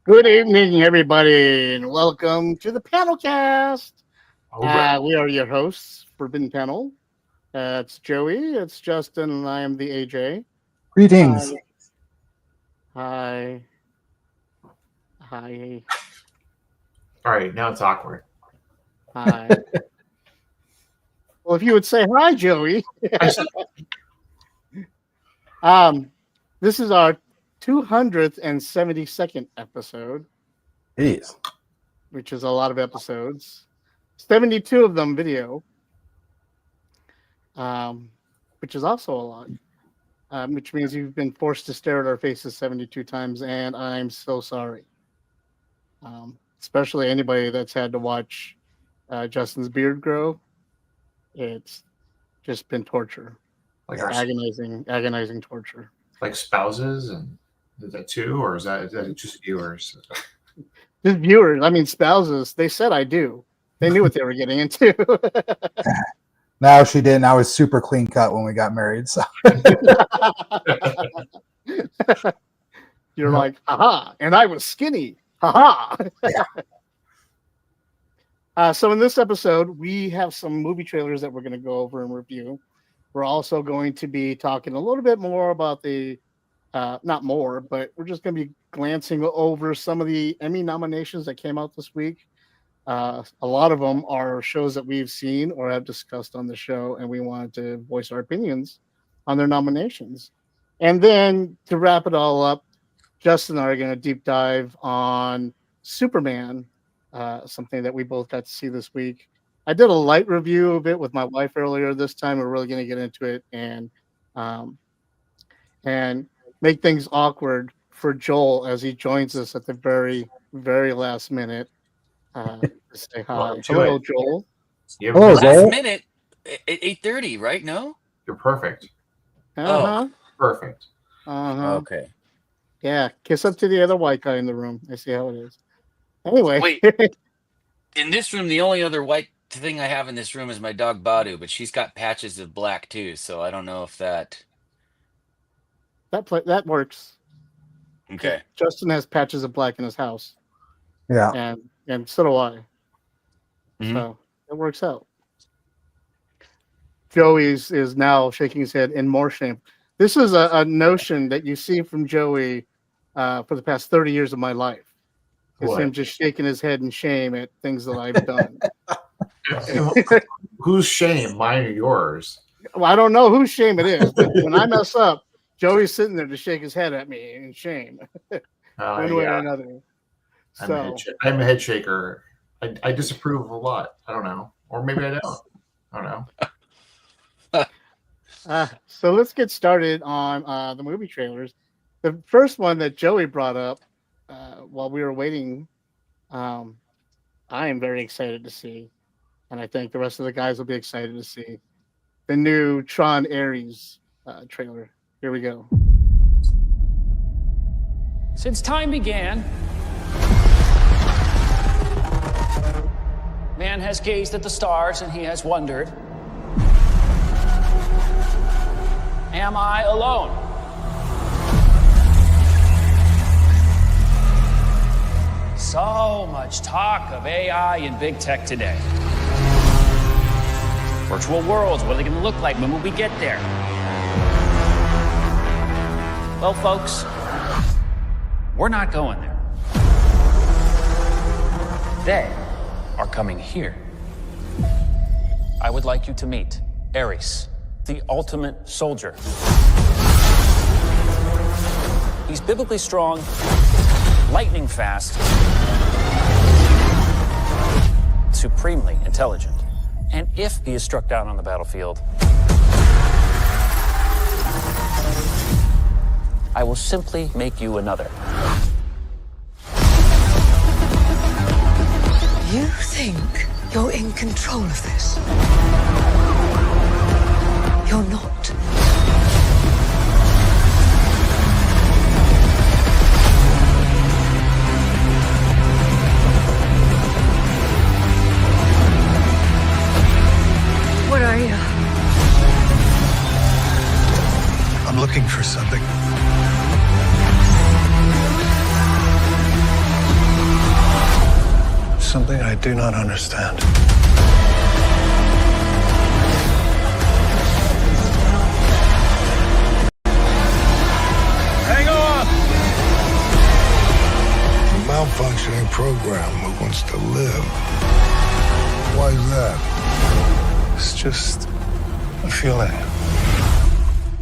Good evening, everybody, and welcome to the PanelCast. We are your hosts, Forbidden Panel. It's Joey, it's Justin, and I am the AJ. Greetings. Hi. All right, now it's awkward. Hi. Well, if you would say hi, Joey. This is our 272nd episode. Jeez. Which is a lot of episodes. 72 of them video. Which is also a lot. Which means you've been forced to stare at our faces 72 times, and I'm so sorry. Especially anybody that's had to watch Justin's beard grow. It's just been torture. Like agonizing torture. Like spouses, and is that too, or is that just viewers? Just viewers. I mean, spouses. They said I do. They knew what they were getting into. No, she didn't. I was super clean cut when we got married. So you're like, haha, and I was skinny. Haha. So in this episode, we have some movie trailers that we're going to go over and review. We're also going to be talking a little bit more about the, not more, but we're just going to be glancing over some of the Emmy nominations that came out this week. A lot of them are shows that we've seen or have discussed on the show, and we wanted to voice our opinions on their nominations. And then to wrap it all up, Justin and I are going to deep dive on Superman, something that we both got to see this week. I did a light review of it with my wife earlier. This time we're really going to get into it and make things awkward for Joel as he joins us at the very, very last minute to say hi. Well, hello, Joel. Hello, Last Joel. minute at 8:30, right? No? You're perfect. Uh-huh. Perfect. Uh-huh. Okay. Yeah, kiss up to the other white guy in the room. I see how it is. Anyway. Wait. In this room, the only other white thing I have in this room is my dog Badu, but she's got patches of black too, so I don't know if that... that works. Okay. Justin has patches of black in his house. Yeah. And so do I. Mhm. So it works out. Joey is now shaking his head in more shame. This is a notion that you see from Joey for the past 30 years of my life. It's What? him just shaking his head in shame at things that I've done. Whose shame? Mine or yours? Well, I don't know whose shame it is, but when I mess up, Joey's sitting there to shake his head at me in shame, one way or another. I'm a head shaker. I disapprove of a lot. I don't know, or maybe I don't. I don't know. So let's get started on the movie trailers. The first one that Joey brought up while we were waiting, I am very excited to see, and I think the rest of the guys will be excited to see the new Tron Ares trailer. Here we go. Since time began, man has gazed at the stars and he has wondered, am I alone? So much talk of AI and big tech today. Virtual worlds, what are they going to look like? When will we get there? Well, folks, we're not going there. They are coming here. I would like you to meet Ares, the ultimate soldier. He's biblically strong, lightning fast, supremely intelligent. And if he is struck down on the battlefield, I will simply make you another. You think you're in control of this? You're not. What are you? I'm looking for something. something I do not understand. Hang on! A malfunctioning program who wants to live. Why is that? It's just a feeling.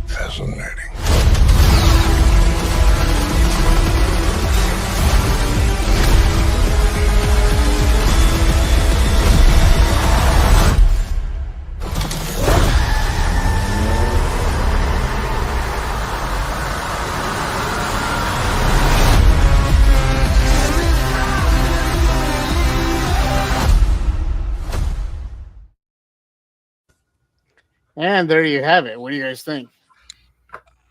Fascinating. And there you have it. What do you guys think?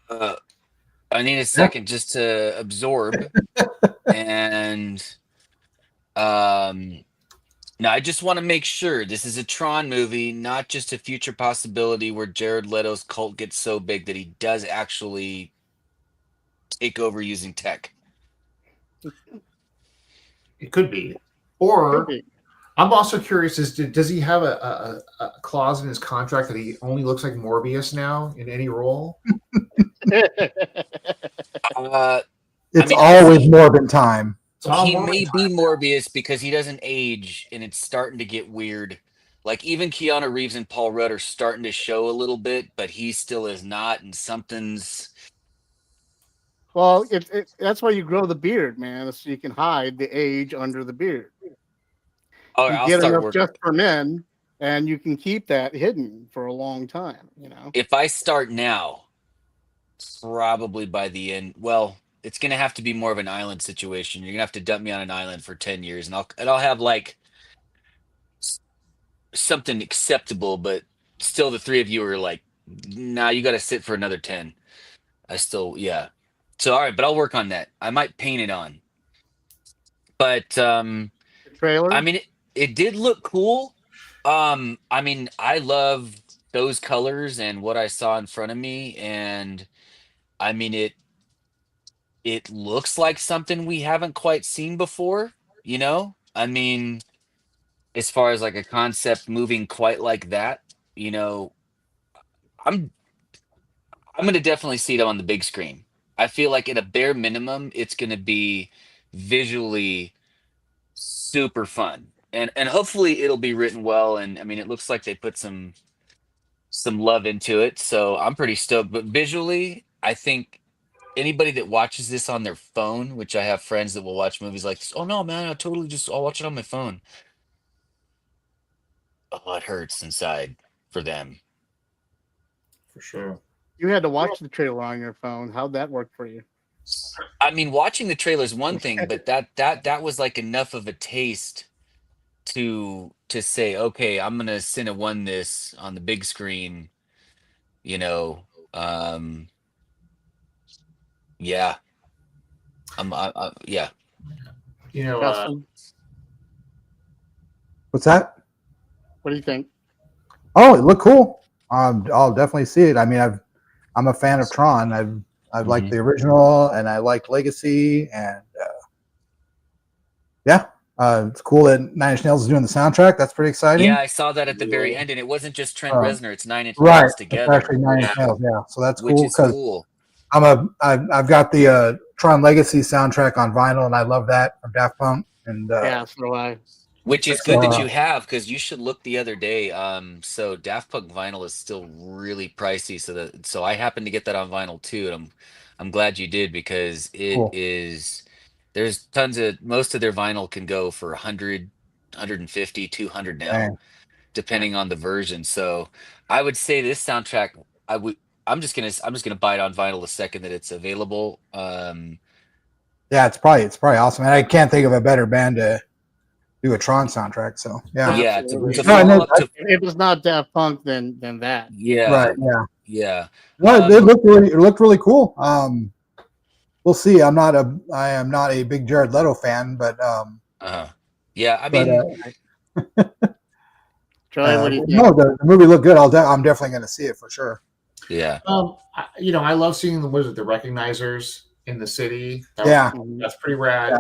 I need a second just to absorb. And now I just want to make sure this is a Tron movie, not just a future possibility where Jared Leto's cult gets so big that he does actually take over using tech. It could be. Or Could be. I'm also curious does he have a clause in his contract that he only looks like Morbius now in any role? It's always Morbin time. He may be Morbius because he doesn't age, and it's starting to get weird. Like even Keanu Reeves and Paul Rudd are starting to show a little bit, but he still is not, and something's. Well, that's why you grow the beard, man, so you can hide the age under the beard. Oh, You I'll get start enough working. just for men, and you can keep that hidden for a long time. You know. If I start now, probably by the end. Well, it's gonna have to be more of an island situation. You're gonna have to dump me on an island for 10 years, and I'll have like something acceptable, but still, the three of you are like, nah, you got to sit for another 10. Yeah. So all right, but I'll work on that. I might paint it on, but The trailer. I mean, it did look cool. I mean, I love those colors and what I saw in front of me, and I mean it looks like something we haven't quite seen before, you know? I mean, as far as like a concept moving quite like that, you know, I'm going to definitely see it on the big screen. I feel like at a bare minimum it's going to be visually super fun. And hopefully it'll be written well, and I mean it looks like they put some love into it, so I'm pretty stoked. But visually, I think anybody that watches this on their phone, which I have friends that will watch movies like this, oh no, man, I'll watch it on my phone. Oh, it hurts inside for them. For sure. You had to watch the trailer on your phone. How'd that work for you? I mean, watching the trailer is one thing, but that was like enough of a taste to say, okay, I'm gonna Cine One this on the big screen, you know. Yeah. Yeah. You know, Justin, What's that? what do you think? Oh, it looked cool. I'll definitely see it. I mean, I'm a fan of Tron. I've liked the original, and I liked Legacy, and yeah, it's cool that Nine Inch Nails is doing the soundtrack. That's pretty exciting. Yeah, I saw that at the very end, and it wasn't just Trent Reznor; it's Nine Inch Right, Nails it's together. actually Nine Inch Nails. Yeah, so that's Which cool is because cool. I've got the Tron Legacy soundtrack on vinyl, and I love that from Daft Punk. And Yeah, so do I. Which is good that you have, because you should look the other day. So Daft Punk vinyl is still really pricey. So I happened to get that on vinyl too, and I'm glad you did, because it is. There's tons of, most of their vinyl can go for 100, 150, 200 now, Dang. depending on the version. So I would say this soundtrack, I'm just gonna buy it on vinyl the second that it's available. Yeah, it's probably awesome. And I can't think of a better band to do a Tron soundtrack. So yeah, Yeah, Absolutely. to No, I know- follow up to, If it's not Daft Punk, then that. yeah, right, yeah. yeah. No, it looked really cool. We'll see. I am not a big Jared Leto fan, but Yeah, I mean, Charlie, what do you think? no, the movie looked good. I'm definitely going to see it for sure. yeah. I love seeing the recognizers in the city. Yeah. That's pretty rad.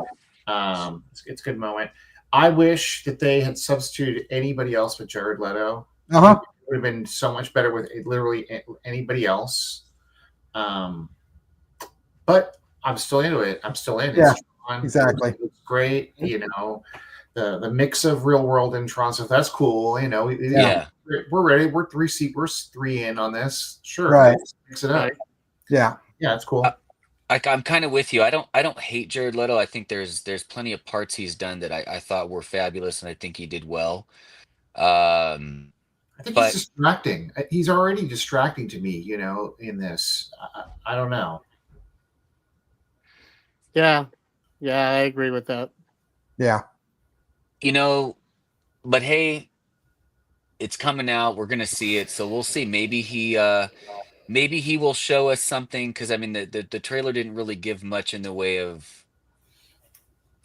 It's a good moment. I wish that they had substituted anybody else with Jared Leto. Uh-huh. It would have been so much better with literally anybody else. But I'm still into it. I'm still in. Yeah, It's fun. exactly. It's great. You know, the mix of real world and Tron stuff. That's cool. You know, Yeah. we're ready. We're three in on this. Sure, Right. let's mix it up. Yeah. Yeah, it's cool. I'm kind of with you. I don't hate Jared Leto. I think there's plenty of parts he's done that I thought were fabulous, and I think he did well. I think but- he's distracting. He's already distracting to me. You know, in this, I don't know. Yeah, I agree with that. Yeah. You know, but hey, it's coming out. We're gonna see it, so we'll see. Maybe he will show us something, because I mean the trailer didn't really give much in the way of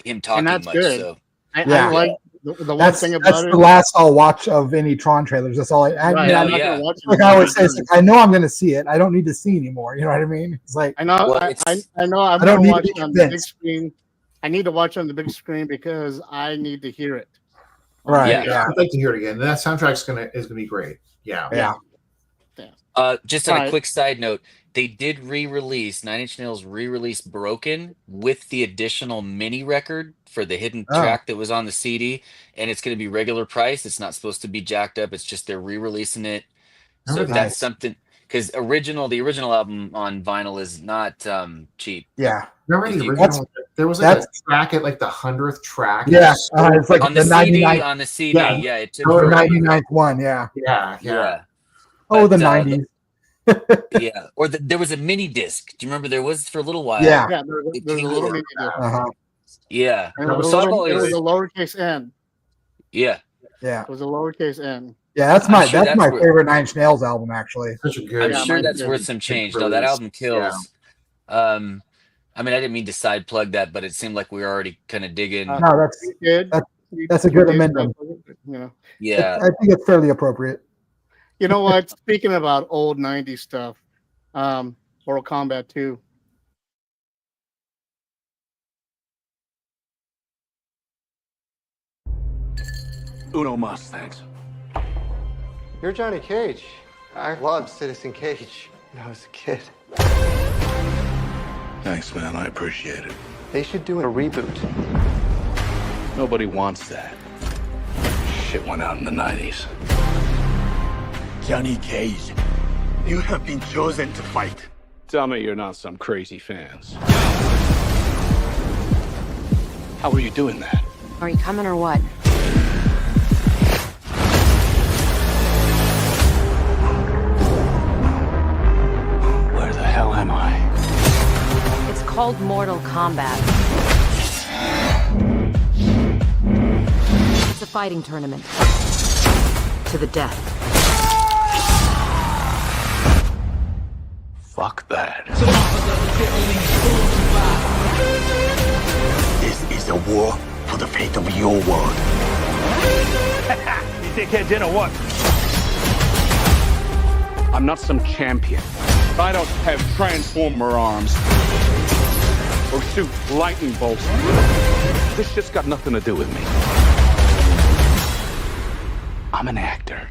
him talking that's much. good. So I Yeah. like the one That's thing that's about the it. last I'll watch of any Tron trailers. That's all I Right, mean, I'm I'm- not yeah. gonna watch it like I always say, again. it's like, I know I'm going to see it. I don't need to see anymore. You know what I mean? It's like, I know. Well, I it's- know. I'm I don't gonna need to watch be it on the big convinced. screen. I need to watch it on the big screen because I need to hear it. right? Yeah. Yeah. I'd like to hear it again. That soundtrack's gonna be great. Yeah. Yeah. Just on a Alright. quick side note, they did re-release Nine Inch Nails re-released "Broken" with the additional mini record for the hidden Oh. track that was on the CD, and it's going to be regular price. It's not supposed to be jacked up. It's just they're re-releasing it. So Oh, if nice. that's something, because the original album on vinyl is not cheap. Yeah. Remember the That's- original? There was like a that's- track at like the 100th track. Yeah. It's like On the the CD, 99th, yeah, it took or forever. 99th one. Yeah. Yeah. Yeah, Oh, But, the 90s. yeah. Or there was a mini disc. Do you remember there was for a little while? Yeah. Yeah, there's It a came little with mini disc. Uh-huh. Yeah. And it was, So I've it was always, a lowercase n. yeah. Yeah. It was a lowercase n. Yeah. That's I'm my sure that's that's my what- favorite Nine Inch Nails album, actually. Such a good. I'm Yeah, sure mine that's too. worth some change. No, that album kills. I mean, I didn't mean to side plug that, but it seemed like we were already kind of digging. No, that's We did. that's a good We did, amendment. You know. Yeah. I think it's fairly appropriate. You know what? Speaking about old '90s stuff, Mortal Kombat 2. Uno mas, thanks. You're Johnny Cage. I loved Citizen Cage when I was a kid. Thanks, man. I appreciate it. They should do a reboot. Nobody wants that. Shit went out in the 90s. Johnny Cage, you have been chosen to fight. Tell me you're not some crazy fans. How are you doing that? Are you coming or what? Where the hell am I? It's called Mortal Kombat. It's a fighting tournament. To the death. Fuck that. This is a war for the fate of your world. You dickhead dinner what? I'm not some champion. I don't have transformer arms. Or shoot lightning bolts. This shit's got nothing to do with me. I'm an actor.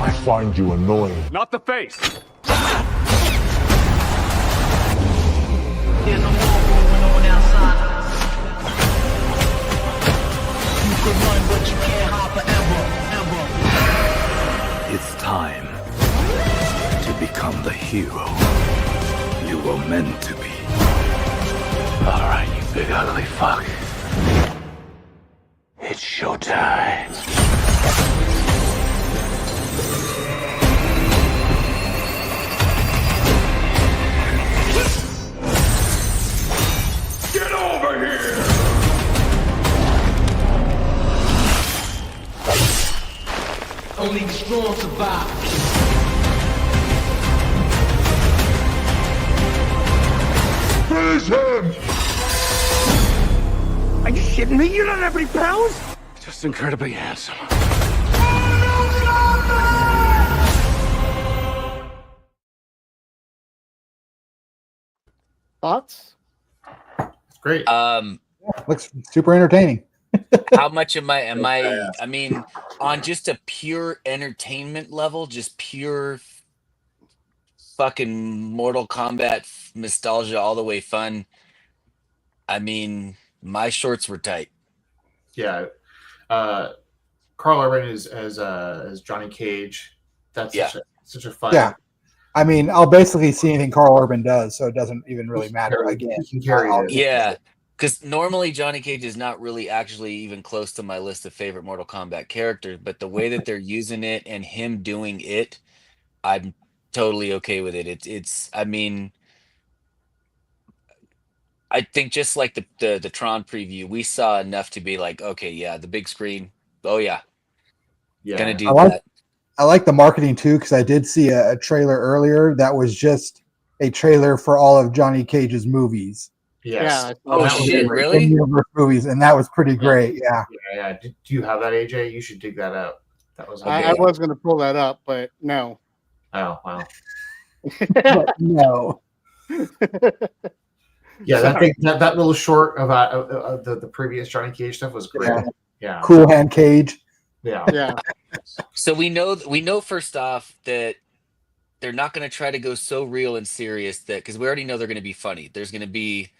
I find you annoying. Not the face. It's time to become the hero you were meant to be. All right, you big ugly fuck. It's showtime. Get over here! Only the strong survive. Finish him! Are you shitting me? You don't have any powers? Just incredibly handsome. Thoughts? Great. Looks super entertaining. How much am I? I mean, on just a pure entertainment level, just pure fucking Mortal Kombat nostalgia all the way fun. I mean, my shorts were tight. Yeah. Carl Urban as Johnny Cage. That's such a fun. Yeah. I mean, I'll basically see anything Carl Urban does, so it doesn't even really matter. Again, he can carry it. Yeah, because normally Johnny Cage is not really actually even close to my list of favorite Mortal Kombat characters, but the way that they're using it and him doing it, I'm totally okay with it. It's I mean, I think just like the Tron preview, we saw enough to be like, okay, yeah, the big screen. Oh yeah, gonna do that. I like the marketing too, because I did see a trailer earlier that was just a trailer for all of Johnny Cage's movies. Yes. Yeah. Oh shit! Really? Movies, and that was pretty great. Yeah. Yeah. Do you have that, AJ? You should dig that out. That was. I was going to pull that up, but no. Oh wow. But no. Yeah, that little short of the previous Johnny Cage stuff was great. Yeah. Cool Hand Cage. Yeah. Yeah. So we know first off that they're not going to try to go so real and serious that because we already know they're going to be funny. There's going to be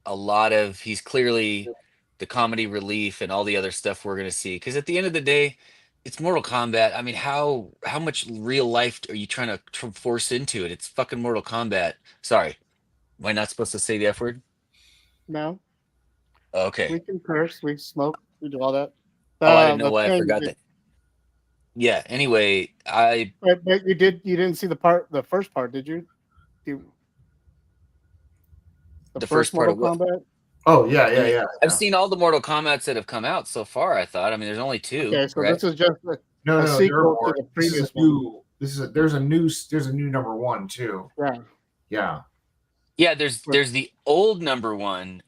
a lot of he's clearly the comedy relief and all the other stuff we're going to see. Because at the end of the day, it's Mortal Kombat. I mean, how much real life are you trying to force into it? It's fucking Mortal Kombat. Sorry, am I not supposed to say the F word? No. Okay. We can curse. We smoke. We do all that. I didn't know why I forgot that. Yeah. Anyway, But you didn't see the first part, did you? The first part of what? Kombat? Oh yeah. I've seen all the Mortal Kombat's that have come out so far. I thought. I mean, there's only 2. Okay, so right? this is just No, sequel to the previous one. There's a new number 1 too. Yeah. Yeah. There's the old number 1.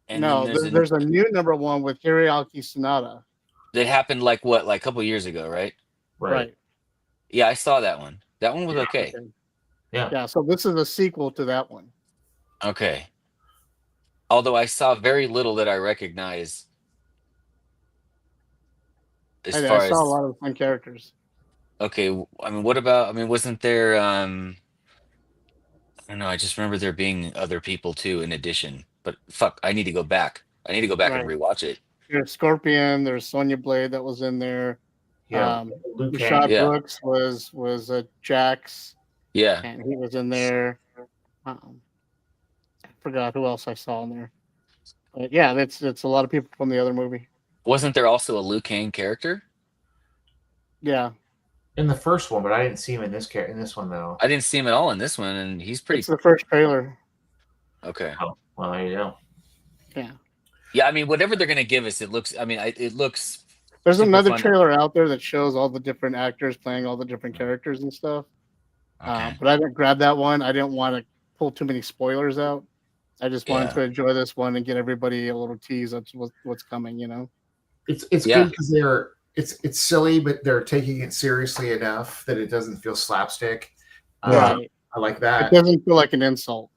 And no, there's a new number 1 with Hiroyuki Sanada. That happened like a couple years ago, right? Right. Yeah, I saw that one. That one was okay. Yeah. So this is a sequel to that one. Okay. Although I saw very little that I recognize. I saw a lot of fun characters. Okay, I mean, what about? I mean, wasn't there? I don't know. I just remember there being other people too, in addition. But fuck, I need to go back. And rewatch it. There's Scorpion. There's Sonya Blade that was in there. Yeah. Rashad Brooks was Jax. Yeah. And he was in there. I forgot who else I saw in there. But yeah, it's a lot of people from the other movie. Wasn't there also a Liu Kang character? Yeah. In the first one, but I didn't see him in this one though. I didn't see him at all in this one, and he's pretty. It's the first trailer. Okay. Oh, well, there you go. Yeah. Yeah, I mean, whatever they're gonna give us, it looks. I mean, it looks. There's another trailer out there that shows all the different actors playing all the different characters and stuff. Okay. But I didn't grab that one. I didn't want to pull too many spoilers out. I just wanted to enjoy this one and get everybody a little tease of what's coming. You know. It's good because it's silly, but they're taking it seriously enough that it doesn't feel slapstick. Right. I like that. It doesn't feel like an insult.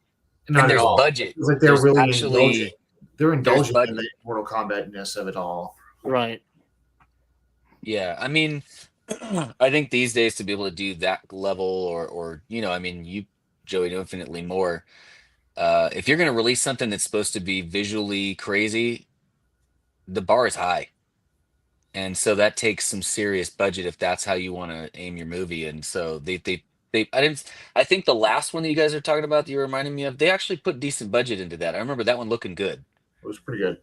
Not and there's budget. It's like they're really actually indulging. They're indulging in the Mortal Kombat-ness of it all. Right. Yeah, I mean, I think these days to be able to do that level, or I mean, you, Joey, know infinitely more. If you're going to release something that's supposed to be visually crazy, the bar is high. And so that takes some serious budget if that's how you want to aim your movie. And so I think the last one that you guys are talking about that you're reminding me of, they actually put decent budget into that. I remember that one looking good. It was pretty good.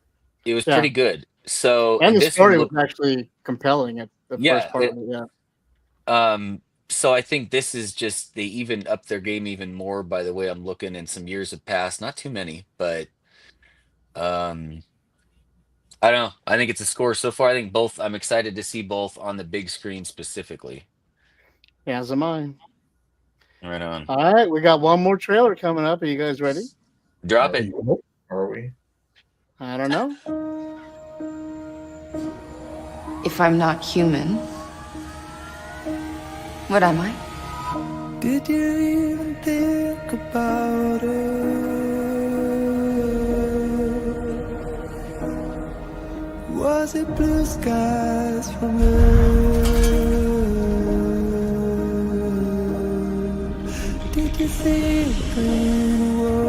It was pretty good. So and the story was actually compelling at the first part of it. Yeah. So I think this is just they even up their game even more by the way I'm looking, and some years have passed. Not too many, but I don't know. I think it's a score so far. I think both. I'm excited to see both on the big screen specifically. Yeah, as am I. Right on. All right, we got one more trailer coming up. Are you guys ready? Drop it. Are we? I don't know. If I'm not human, what am I? Did you even think about it? Was it blue skies from Earth? Did you see a green world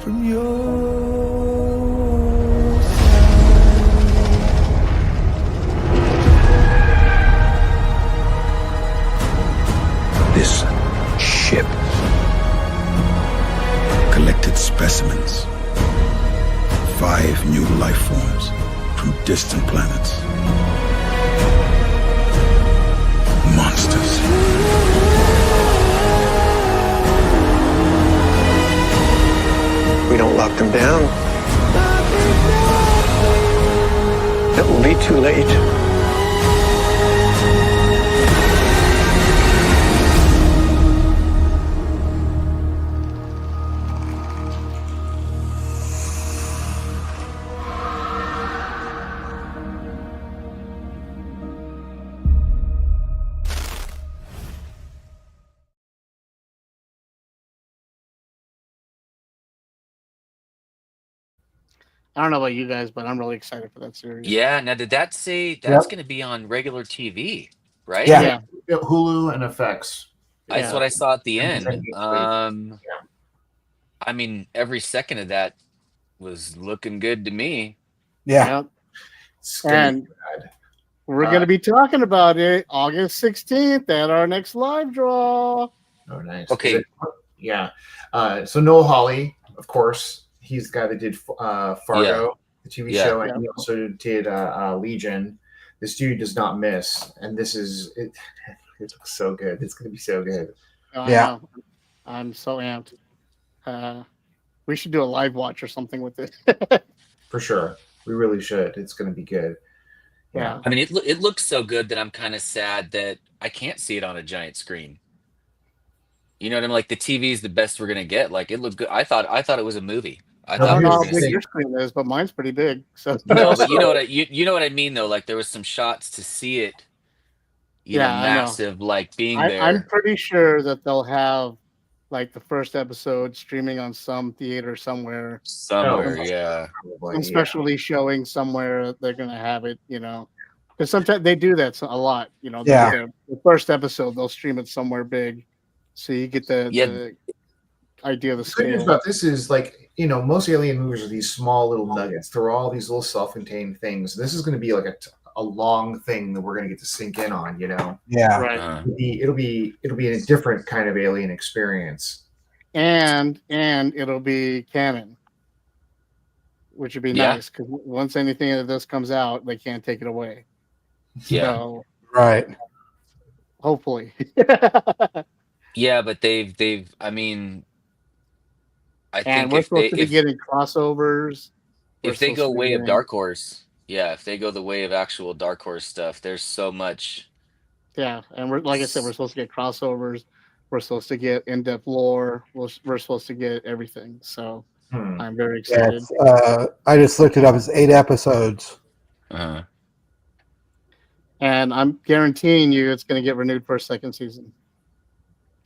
from your side? This ship collected specimens. 5 new life forms from distant planets. Monsters. We don't lock them down, it will be too late. I don't know about you guys, but I'm really excited for that series. Yeah. Now, did that say that's going to be on regular TV, right? Yeah. Hulu and FX. That's what I saw at the end. I mean, every second of that was looking good to me. Yeah. And we're going to be talking about it August 16th at our next live draw. Oh, nice. Okay. Yeah. So Noel Hawley, of course, he's the guy that did Fargo, the TV show, and he also did Legion. This dude does not miss, and this is it. It looks so good. It's going to be so good. Yeah, I'm so amped. We should do a live watch or something with it. For sure, we really should. It's going to be good. Yeah. I mean, it looks so good that I'm kind of sad that I can't see it on a giant screen. You know what I mean? Like the TV is the best we're gonna get. Like it looked good. I thought it was a movie. I don't know how big your screen is, but mine's pretty big. So no, but you know what you know what I mean though. Like there was some shots to see it. You know, massive, like being there. I'm pretty sure that they'll have like the first episode streaming on some theater somewhere. Yeah. Some specialty showing somewhere. They're gonna have it. You know, because sometimes they do that a lot. You know, the first episode they'll stream it somewhere big. So you get the idea of the scale. The good news about this is, like, you know, most alien movies are these small little nuggets. They're all these little self-contained things. This is going to be like a long thing that we're going to get to sink in on. You know, right? It'll be a different kind of alien experience, and it'll be canon, which would be nice because once anything of this comes out, they can't take it away. Yeah, so, right. Hopefully. Yeah, but they've. I mean, I think we're supposed to be getting crossovers. If they go way of Dark Horse, if they go the way of actual Dark Horse stuff, there's so much. Yeah, and like I said, we're supposed to get crossovers. We're supposed to get in-depth lore. We're supposed to get everything. So I'm very excited. I just looked it up. It's 8 episodes. Uh-huh. And I'm guaranteeing you, it's going to get renewed for a second season.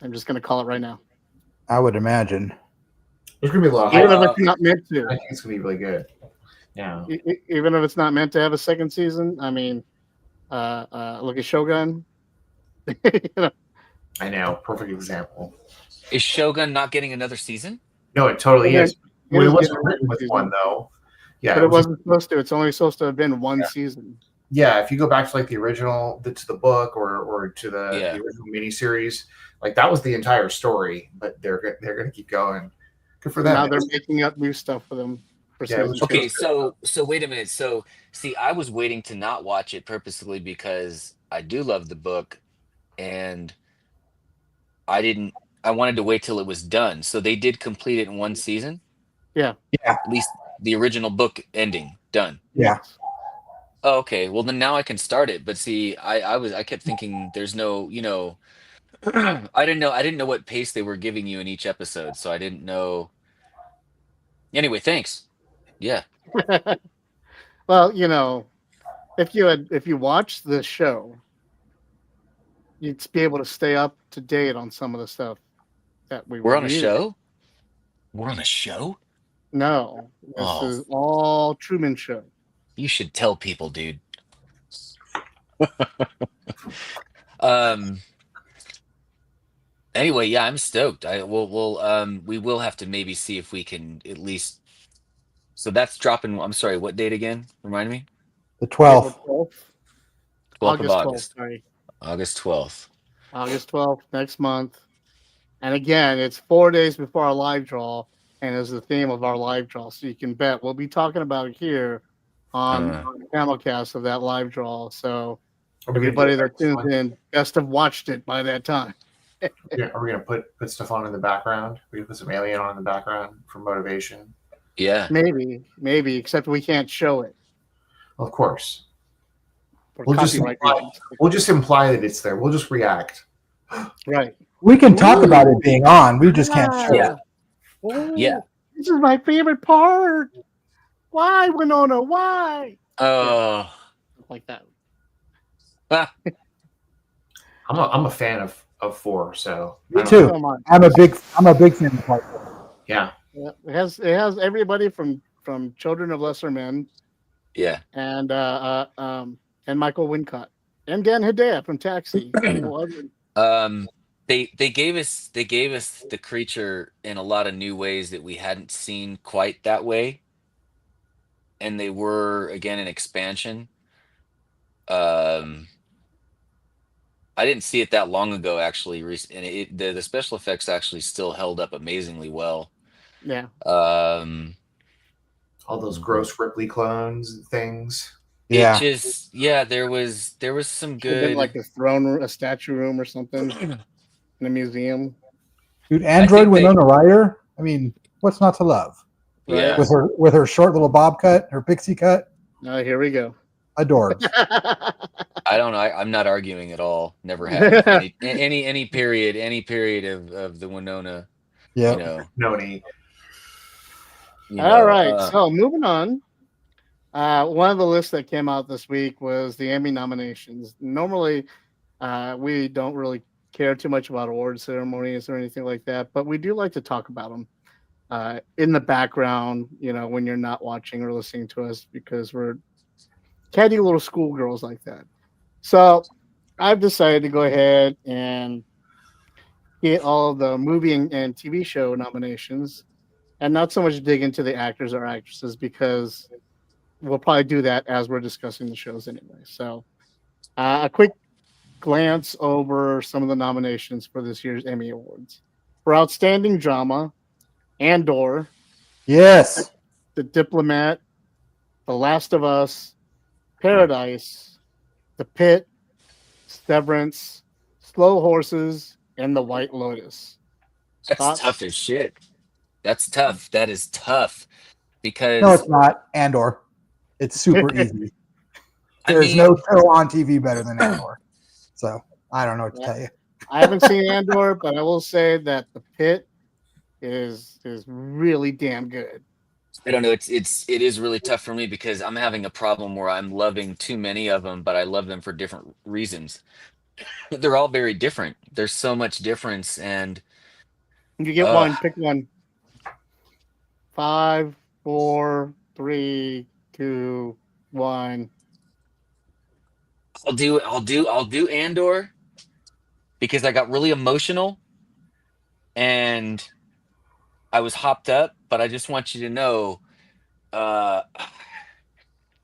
I'm just going to call it right now. I would imagine. There's going to be a lot of even if it's not meant to. I think it's going to be really good. Yeah. Even if it's not meant to have a second season, I mean, look at Shogun. You know? I know. Perfect example. Is Shogun not getting another season? No, it totally is. It wasn't written with one, though. Yeah, but it wasn't supposed to. It's only supposed to have been one season. Yeah, if you go back to like the original, to the book or to the original miniseries, like that was the entire story. But they're going to keep going. Good for them. Now they're making up new stuff for them. Okay, so wait a minute. So see, I was waiting to not watch it purposely because I do love the book, and I wanted to wait till it was done. So they did complete it in one season. Yeah. At least the original book ending done. Yeah. Oh, okay. Well, then now I can start it. But see, I kept thinking there's no, you know, I didn't know what pace they were giving you in each episode, so I didn't know. Anyway, thanks. Yeah. Well, you know, if you watched the show, you'd be able to stay up to date on some of the stuff that we're on a show. We're on a show. No, this Oh. is all Truman Show. You should tell people, dude. Anyway, yeah, I'm stoked. We will have to maybe see if we can at least. So that's dropping. I'm sorry, what date again? Remind me. The 12th. 12th of August 12th. August. Sorry. August 12th. August 12th next month. And again, it's 4 days before our live draw, and is the theme of our live draw. So you can bet we'll be talking about it here on PanelCast of that live draw. So everybody that tunes in best have watched it by that time. Yeah, are we gonna put stuff on in the background? We can put some Alien on in the background for motivation. Yeah, maybe. Except we can't show it. Of course, For we'll just imply that it's there. We'll just react. Right. We can talk about it being on. We just can't show it. Yeah. This is my favorite part. Why, Winona? Why? Oh, like that. I'm a fan of 4. So me too. I'm a big fan of part 4. Yeah. It has everybody from Children of Lesser Men. Yeah. And Michael Wincott and Dan Hedaya from Taxi. They gave us the creature in a lot of new ways that we hadn't seen quite that way, and they were again an expansion. I didn't see it that long ago, actually, and the special effects actually still held up amazingly well. Yeah. All those gross Ripley clones and things. Yeah. There was some good, like a statue room or something in a museum. Dude, Android Winona Ryder. I mean, what's not to love? Yeah. With her short little bob cut, her pixie cut. Oh, here we go. Adorable. I don't know. I'm not arguing at all. Never have. any period of the Winona. Yeah. Noni. All right. So moving on. One of the lists that came out this week was the Emmy nominations. Normally, we don't really care too much about award ceremonies or anything like that, but we do like to talk about them in the background, when you're not watching or listening to us, because we're catty little schoolgirls like that. So I've decided to go ahead and get all of the movie and TV show nominations and not so much dig into the actors or actresses, because we'll probably do that as we're discussing the shows anyway. So a quick glance over some of the nominations for this year's Emmy Awards. For Outstanding Drama, Andor. Yes. The Diplomat, The Last of Us, Paradise, The Pit, Severance, Slow Horses, and The White Lotus. That's tough as shit. That's tough. That is tough. Because no, it's not. Andor. It's super easy. There's no show on TV better than Andor. So I don't know what to tell you. I haven't seen Andor, but I will say that The Pit is really damn good. I don't know. It is really tough for me because I'm having a problem where I'm loving too many of them, but I love them for different reasons. They're all very different. There's so much difference, and you get one. Pick one. 5, 4, 3, 2, 1. I'll do Andor because I got really emotional and I was hopped up, but I just want you to know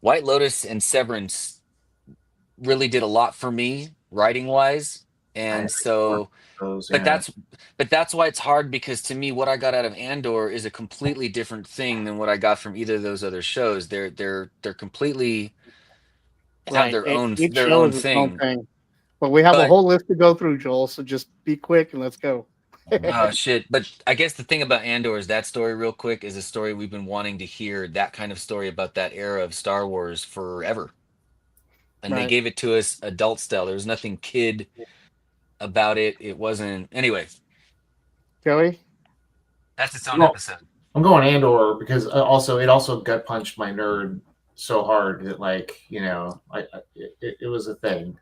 White Lotus and Severance really did a lot for me writing wise. And so but that's why it's hard, because to me what I got out of Andor is a completely different thing than what I got from either of those other shows. They're completely have their own thing. But we have a whole list to go through, Joel, so just be quick and let's go. Oh shit. But I guess the thing about Andor is that story real quick is a story we've been wanting to hear, that kind of story about that era of Star Wars forever. And they gave it to us adult style. There was nothing kid about it. It wasn't anyway. Joey? That's its own episode. I'm going Andor because it also gut punched my nerd so hard that it was a thing.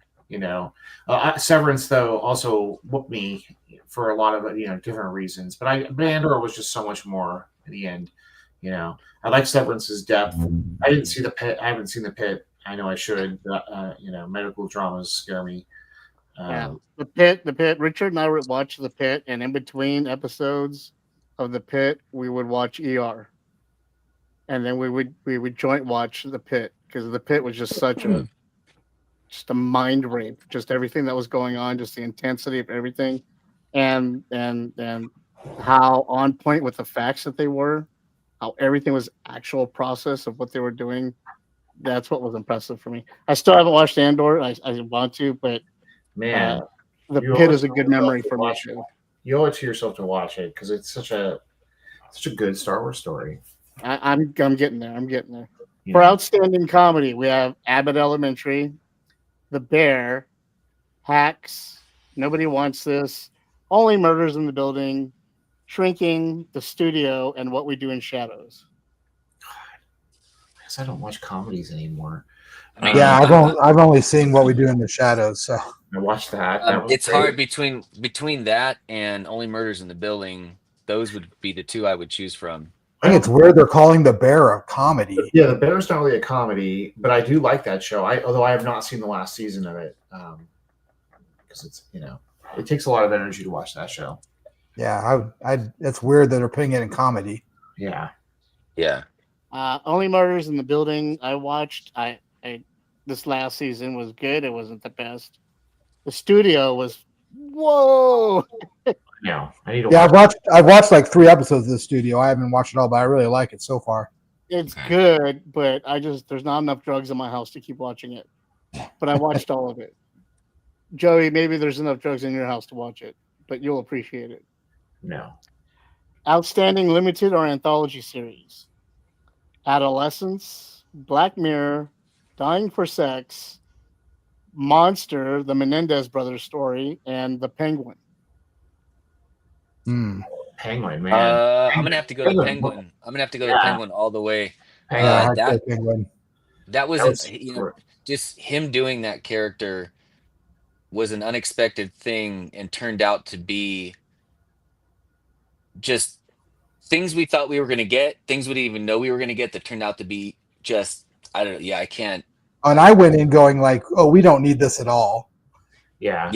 Severance though also whooped me for a lot of different reasons, but Andor was just so much more in the end. You know, I like Severance's depth. I didn't see the Pit. I haven't seen the Pit. I know I should. You know, medical dramas scare me. Yeah, the Pit. Richard and I would watch the Pit, and in between episodes of the Pit, we would watch ER, and then we would joint watch the Pit because the Pit was just such a mind rape, just everything that was going on, just the intensity of everything, and how on point with the facts that they were, how everything was actual process of what they were doing. That's what was impressive for me. I still haven't watched Andor. I want to, but man, the Pit is a good memory for me too. You owe it to yourself to watch it because it's such a good Star Wars story. I'm getting there. I'm getting there. Yeah. For outstanding comedy, we have Abbott Elementary, The Bear, Hacks, Nobody Wants This, Only Murders in the Building, Shrinking, The Studio, and What We Do in Shadows. I guess I don't watch comedies anymore. Yeah, I've only seen What We Do in the Shadows. So I watched that. It's great. Hard between that and Only Murders in the Building. Those would be the two I would choose from. I think it's weird they're calling The Bear a comedy. Yeah, The Bear is not really a comedy, but I do like that show. Although I have not seen the last season of it, because it's it takes a lot of energy to watch that show. Yeah, it's weird that they're putting it in comedy. Yeah. Only Murders in the Building. I watched. This last season was good. It wasn't the best. The Studio was whoa. No, I need to. Yeah, I've watched like 3 episodes of The Studio. I haven't watched it all, but I really like it so far. It's good, but there's not enough drugs in my house to keep watching it. But I watched all of it. Joey, maybe there's enough drugs in your house to watch it, but you'll appreciate it. No. Outstanding limited or anthology series: Adolescence, Black Mirror, Dying for Sex, Monster, the Menendez brothers story, and The Penguin. Penguin, man. I'm gonna have to go to Penguin. I'm gonna have to go to Penguin all the way. Penguin. That was just him doing that character was an unexpected thing and turned out to be just things we thought we were gonna get, things we didn't even know we were gonna get that turned out to be just I can't. And I went in going like, oh, we don't need this at all. Yeah.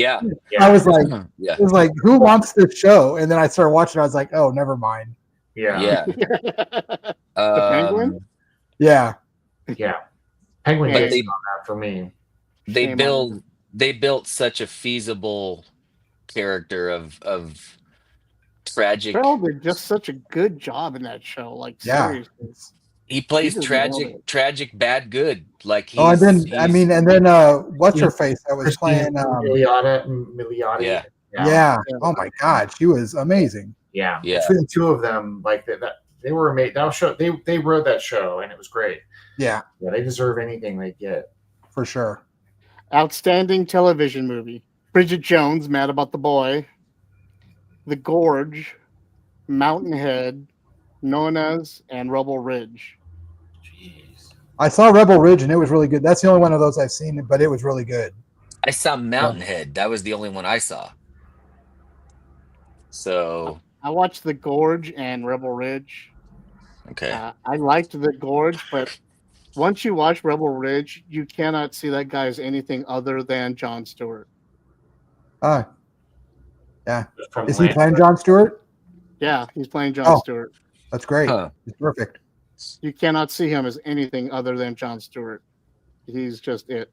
I was like, it was like, who wants this show? And then I started watching. I was like, oh, never mind. Yeah. The Penguin. Yeah. Penguin. But for me, they built such a feasible character of tragic. Carol did just such a good job in that show. Like seriously. He plays tragic, bad, good. Like he's, and then what's her face that was playing Milioti. Yeah. Oh my God, she was amazing. Yeah. Between the two of them, like that they were amazing. That show, they wrote that show, and it was great. Yeah. They deserve anything they get for sure. Outstanding television movie: Bridget Jones, Mad About the Boy, The Gorge, Mountainhead, Nona's, and Rebel Ridge. Jeez. I saw Rebel Ridge and it was really good. That's the only one of those I've seen, but it was really good. I saw Mountainhead. That was the only one I saw. So I watched The Gorge and Rebel Ridge. Okay. I liked The Gorge, but once you watch Rebel Ridge, you cannot see that guy as anything other than Jon Stewart. Yeah. Is he playing Jon Stewart? Yeah, he's playing Jon Stewart. That's great. He's perfect. You cannot see him as anything other than Jon Stewart. He's just it.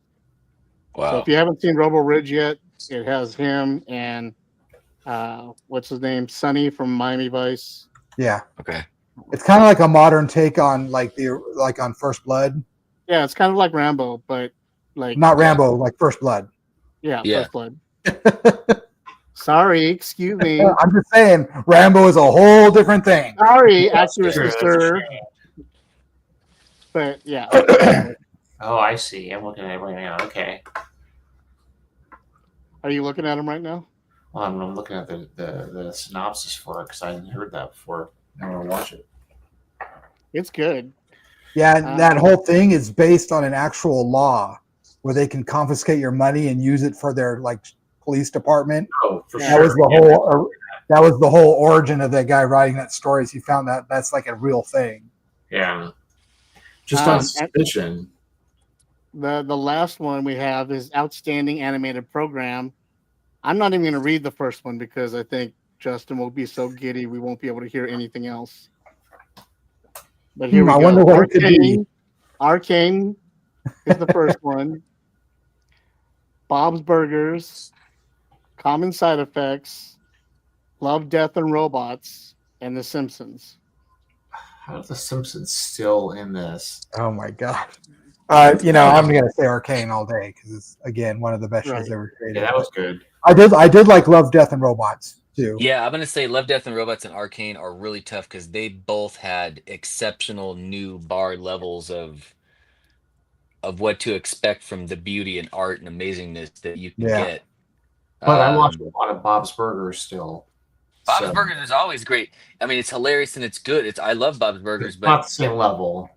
Wow. So if you haven't seen Rebel Ridge yet, it has him and what's his name? Sonny from Miami Vice. Yeah. Okay. It's kind of like a modern take on on First Blood. Yeah, it's kind of like Rambo, but like not Rambo, like First Blood. Yeah. First Blood. Sorry, excuse me. I'm just saying, Rambo is a whole different thing. Sorry, accuracy, sir. But yeah. Oh, I see. I'm looking at it right now. Okay. Are you looking at him right now? Well, I'm looking at the synopsis for it because I hadn't heard that before. I'm gonna watch it. It's good. Yeah, that whole thing is based on an actual law where they can confiscate your money and use it for their police department. Oh, for that sure. That was the whole origin of that guy writing that story. Is he found that's like a real thing. Yeah. Just on and suspicion. the last one we have is Outstanding Animated Program. I'm not even going to read the first one because I think Justin will be so giddy we won't be able to hear anything else. But here we I go. wonder what it could be. Arcane is the first one. Bob's Burgers, Common Side Effects, Love, Death, and Robots, and The Simpsons. How are the Simpsons still in this? Oh my god. I'm gonna say Arcane all day because it's again one of the best shows ever created. Yeah, that was good. I did like Love, Death, and Robots too. Yeah, I'm gonna say Love, Death, and Robots and Arcane are really tough because they both had exceptional new bar levels of what to expect from the beauty and art and amazingness that you can get. But I watch a lot of Bob's Burgers still. Bob's Burgers is always great. I mean, it's hilarious and it's good. I love Bob's Burgers, but not the same level.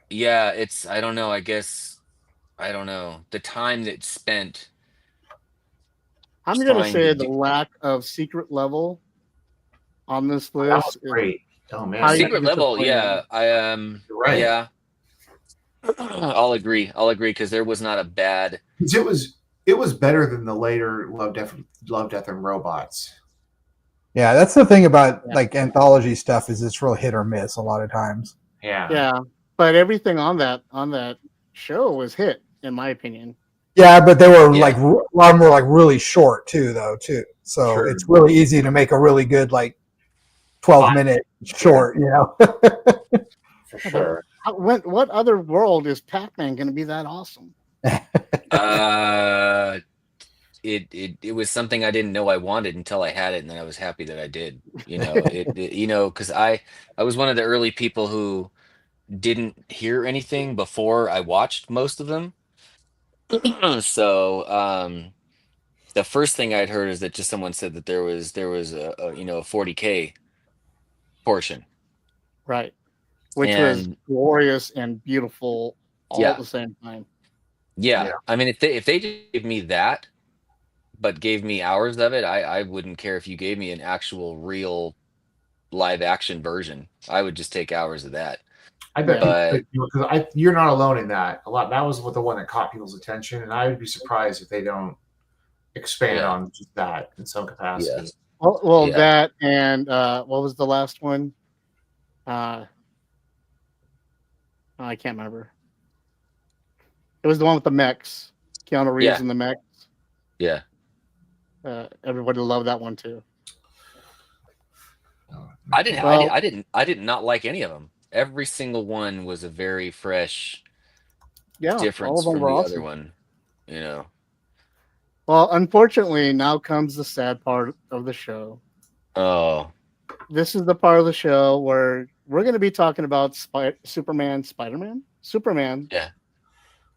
Yeah, I don't know. I guess I don't know the time that's spent. I'm going to say the lack of secret level on this list. That was great. Oh man, secret level. Yeah, right. Yeah, I'll agree because there was not a bad. It was better than the later Love, Death, and Robots. Yeah, that's the thing about like anthology stuff is it's real hit or miss a lot of times. Yeah, but everything on that show was hit, in my opinion. Yeah, but they were like a lot more like really short too, though. So it's really easy to make a really good like 12-minute short, For sure. What other world is Pac-Man going to be that awesome? It was something I didn't know I wanted until I had it, and then I was happy that I did. Because I was one of the early people who didn't hear anything before I watched most of them. So the first thing I'd heard is that just someone said that there was a 40K portion, right, which was glorious and beautiful all at the same time. Yeah, I mean, if they gave me that, but gave me hours of it, I wouldn't care if you gave me an actual real live action version. I would just take hours of that. I bet because you're not alone in that. A lot. That was the one that caught people's attention, and I would be surprised if they don't expand on just that in some capacity. Well, that and what was the last one? I can't remember. It was the one with the mechs, Keanu Reeves and the mechs. Yeah. Everybody loved that one too. I did not like any of them. Every single one was a very fresh difference from the other one. Well, unfortunately, now comes the sad part of the show. Oh. This is the part of the show where we're going to be talking about Superman. Yeah.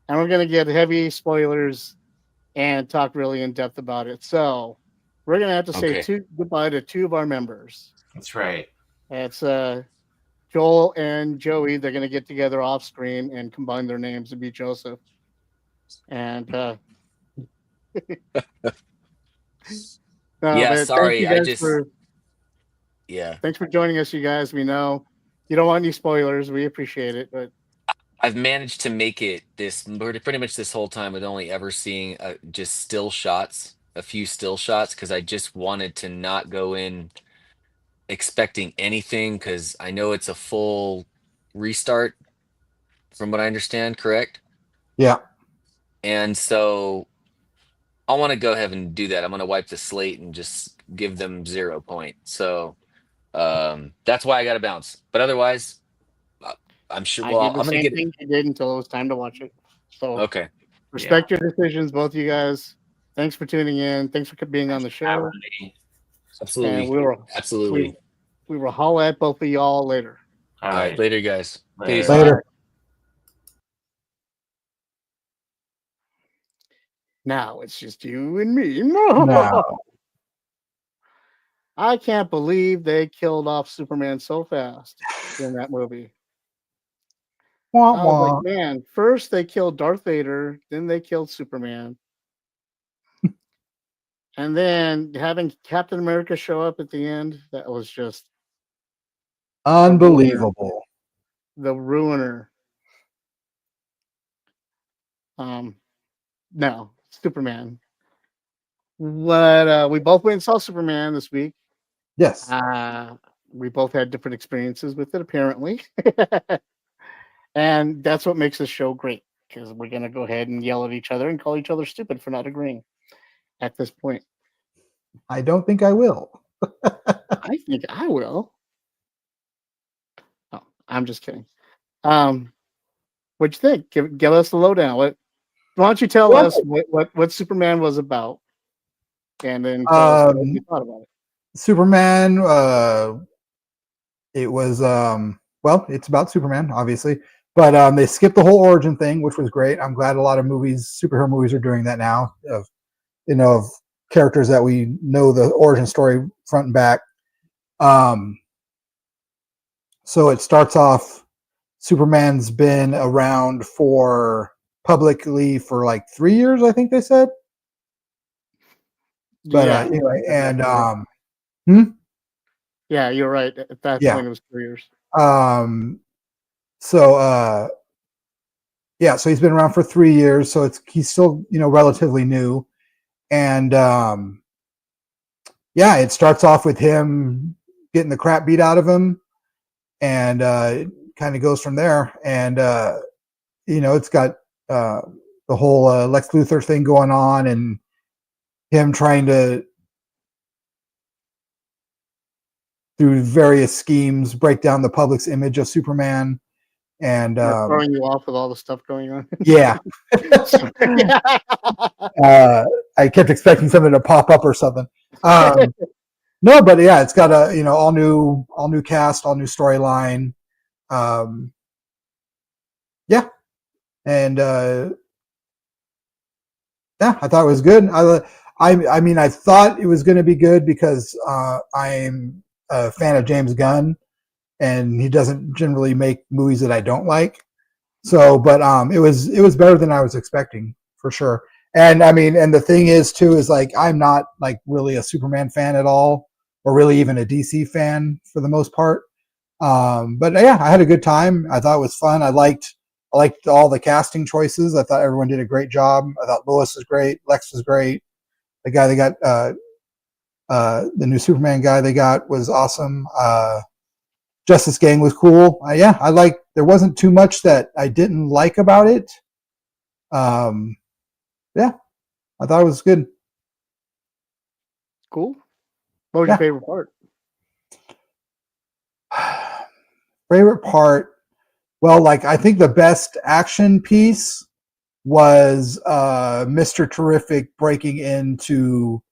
And we're going to get heavy spoilers and talk really in depth about it. So we're going to have to say goodbye to two of our members. That's right. It's Joel and Joey. They're going to get together off screen and combine their names to be Joseph. And sorry. Thanks for joining us, you guys. We know you don't want any spoilers. We appreciate it, but I've managed to make it pretty much this whole time with only ever seeing just still shots, a few still shots, because I just wanted to not go in expecting anything, because I know it's a full restart from what I understand, correct? Yeah. And so I want to go ahead and do that. I'm going to wipe the slate and just give them 0 point. So that's why I got to bounce. But otherwise, I'm sure. Well, I'm going to get thing you did until it was time to watch it. So respect your decisions, both of you guys. Thanks for tuning in. Thanks for being on the show. Absolutely. And we will holler at both of y'all later. All right. Later, guys. Peace. Later. Now it's just you and me. No. I can't believe they killed off Superman so fast in that movie. I was like, man, first they killed Darth Vader, then they killed Superman. And then having Captain America show up at the end, that was just unbelievable. the Ruiner. No, Superman. But we both went and saw Superman this week. Yes. We both had different experiences with it, apparently. And that's what makes this show great, because we're going to go ahead and yell at each other and call each other stupid for not agreeing at this point. I don't think I will. I think I will. Oh, I'm just kidding. What'd you think? Give us the lowdown. Why don't you tell us what Superman was about, and then tell us what you thought about it. Superman. It was well, it's about Superman, obviously, but they skipped the whole origin thing, which was great. I'm glad a lot of superhero movies, are doing that now. Of characters that we know the origin story front and back. So it starts off. Superman's been around publicly for like 3 years, I think they said. But anyway, and yeah, you're right. At that point, it was 3 years. So he's been around for 3 years. So he's still relatively new, and it starts off with him getting the crap beat out of him, and it kind of goes from there. And it's got the whole Lex Luthor thing going on, and him trying to, through various schemes, break down the public's image of Superman. And throwing you off with all the stuff going on. Yeah. I kept expecting something to pop up or something. No, but yeah, it's got a all new cast, all new storyline. And I thought it was good. I mean, I thought it was going to be good because I'm a fan of James Gunn, and he doesn't generally make movies that I don't like. So, but it was better than I was expecting, for sure. And I mean, and the thing is too, is like, I'm not like really a Superman fan at all, or really even a DC fan for the most part. But yeah, I had a good time. I thought it was fun. I liked all the casting choices. I thought everyone did a great job. I thought Lois was great. Lex was great. The guy they got, the new Superman guy they got was awesome. Justice Gang was cool. There wasn't too much that I didn't like about it. I thought it was good. Cool. What was your favorite part? Favorite part? Well, I think the best action piece was Mr. Terrific breaking into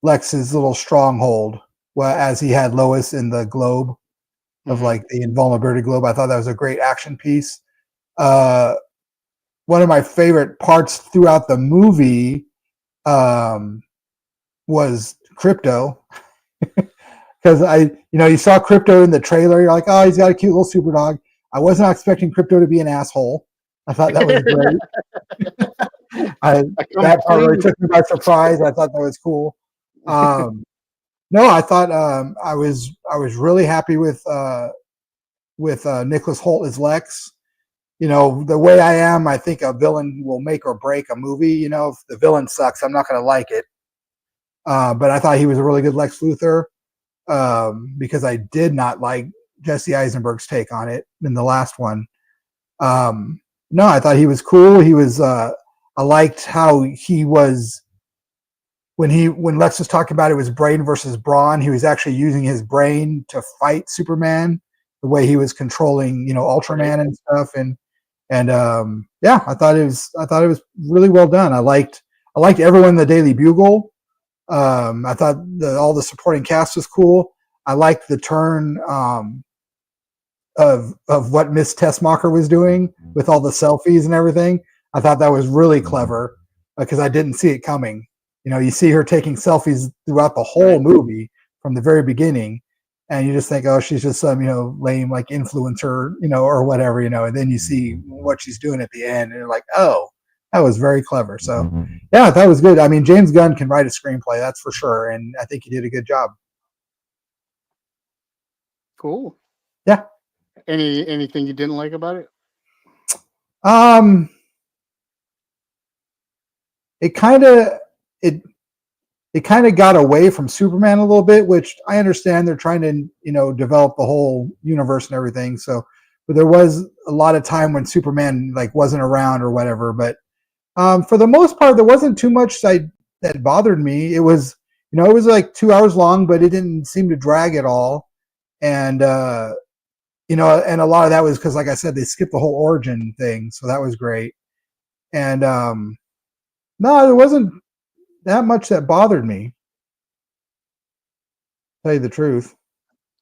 Lex's little stronghold, as he had Lois in the globe of the invulnerability globe. I thought that was a great action piece. One of my favorite parts throughout the movie was Crypto. Because you saw Crypto in the trailer, you're like, oh, he's got a cute little super dog. I was not expecting Crypto to be an asshole. I thought that was great. That part really took me by surprise. I thought that was cool. No, I thought I was really happy with Nicholas Hoult as Lex. The way I am, I think a villain will make or break a movie. If the villain sucks, I'm not going to like it. But I thought he was a really good Lex Luthor, because I did not like Jesse Eisenberg's take on it in the last one. No, I thought he was cool. He was. I liked how he was when Lex was talking about it was brain versus brawn. He was actually using his brain to fight Superman. The way he was controlling, Ultraman and stuff, and I thought it was really well done. I liked everyone in the Daily Bugle. I thought all the supporting cast was cool. I liked the turn of what Miss Tessmacher was doing with all the selfies and everything. I thought that was really clever because I didn't see it coming. You see her taking selfies throughout the whole movie from the very beginning, and you just think, oh, she's just some lame influencer, or whatever, and then you see what she's doing at the end, and you're like, oh, that was very clever. So yeah, that was good. I mean, James Gunn can write a screenplay, that's for sure, and I think he did a good job. Cool. Yeah. Anything you didn't like about it? It kind of it kind of got away from Superman a little bit, which I understand they're trying to, develop the whole universe and everything. So, but there was a lot of time when Superman like wasn't around or whatever. But for the most part, there wasn't too much that bothered me. It was, it was like 2 hours long, but it didn't seem to drag at all. And, and a lot of that was because, like I said, they skipped the whole origin thing. So that was great. And no, there wasn't that much that bothered me. Tell you the truth.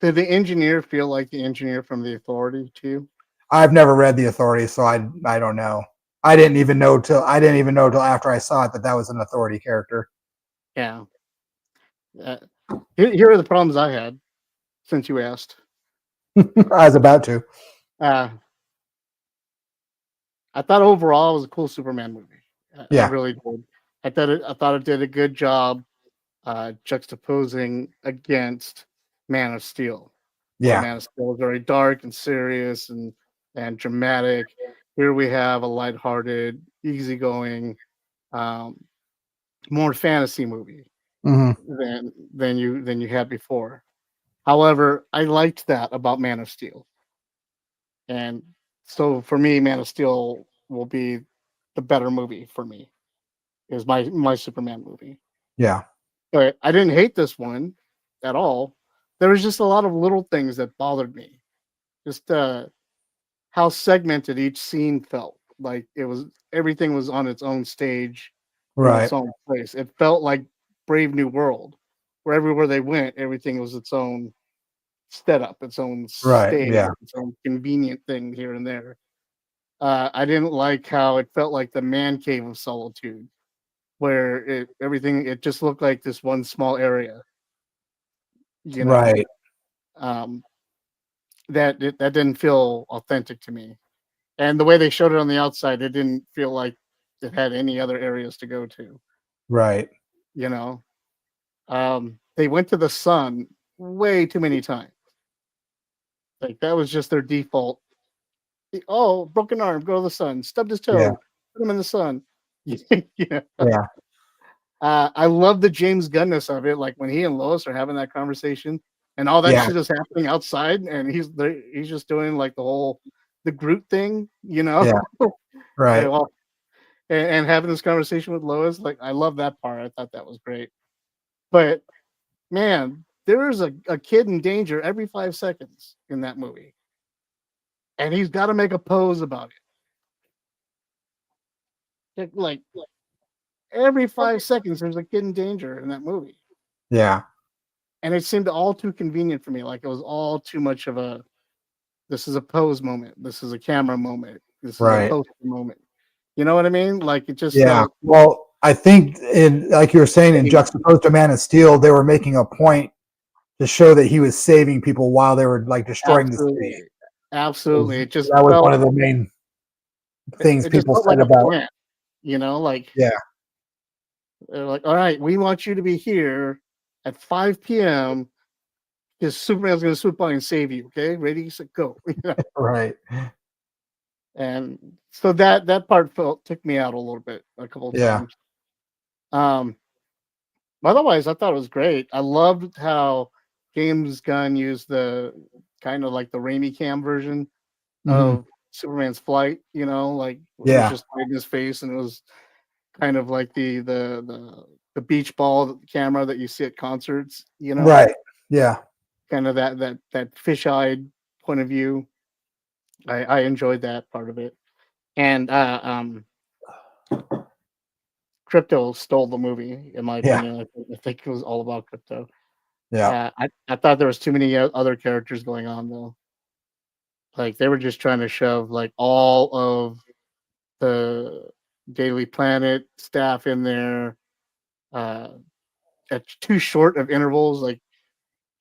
Did the engineer feel like the engineer from The Authority to you? I've never read The Authority, so I don't know. I didn't even know till after I saw it that was an Authority character. Yeah. Here are the problems I had since you asked. I was about to. I thought overall it was a cool Superman movie. I really did. I thought it did a good job juxtaposing against Man of Steel. Yeah. Man of Steel is very dark and serious and dramatic. Here we have a lighthearted, easygoing, more fantasy movie than you had before. However, I liked that about Man of Steel. And so for me, Man of Steel will be the better movie for me. Is my Superman movie. Yeah. But I didn't hate this one at all. There was just a lot of little things that bothered me. Just how segmented each scene felt. Like everything was on its own stage, in its own place. It felt like Brave New World, where everywhere they went, everything was its own setup, its own stage, its own convenient thing here and there. I didn't like how it felt like the man cave of solitude, where it just looked like this one small area. Right. That didn't feel authentic to me, and the way they showed it on the outside, it didn't feel like it had any other areas to go to. Right. They went to the sun way too many times. Like that was just their default. Oh, broken arm, go to the sun. Stubbed his toe, put him in the sun. Yeah. I love the James Gunness of it. Like when he and Lois are having that conversation, and all that shit is happening outside, and he's just doing like the Groot thing, Yeah. Right. and having this conversation with Lois. Like I love that part. I thought that was great. But man, there is a kid in danger every 5 seconds in that movie, and he's got to make a pose about it. Like every 5 seconds, there's a kid in danger in that movie. Yeah. And it seemed all too convenient for me. Like it was all too much of this is a pose moment. This is a camera moment. This is a poster moment. You know what I mean? Like it just well, I think like you were saying, in juxtaposed to Man of Steel, they were making a point to show that he was saving people while they were like destroying the city. Absolutely. It just that was one of the main things people said about it. Like they're like, all right, we want you to be here at 5 p.m. because Superman's going to swoop by and save you. Okay, ready, set, go. Right. And so that part took me out a little bit a couple of times. Otherwise, I thought it was great. I loved how James Gunn used the kind of like the Raimi Cam version of Superman's flight. Like it was just in his face, and it was kind of like the beach ball camera that you see at concerts. Right. Yeah. Kind of that fish-eyed point of view. I enjoyed that part of it. And Crypto stole the movie, in my opinion. I think it was all about Crypto. Yeah. I thought there was too many other characters going on, though. Like, they were just trying to shove, like, all of the Daily Planet staff in there at too short of intervals. Like,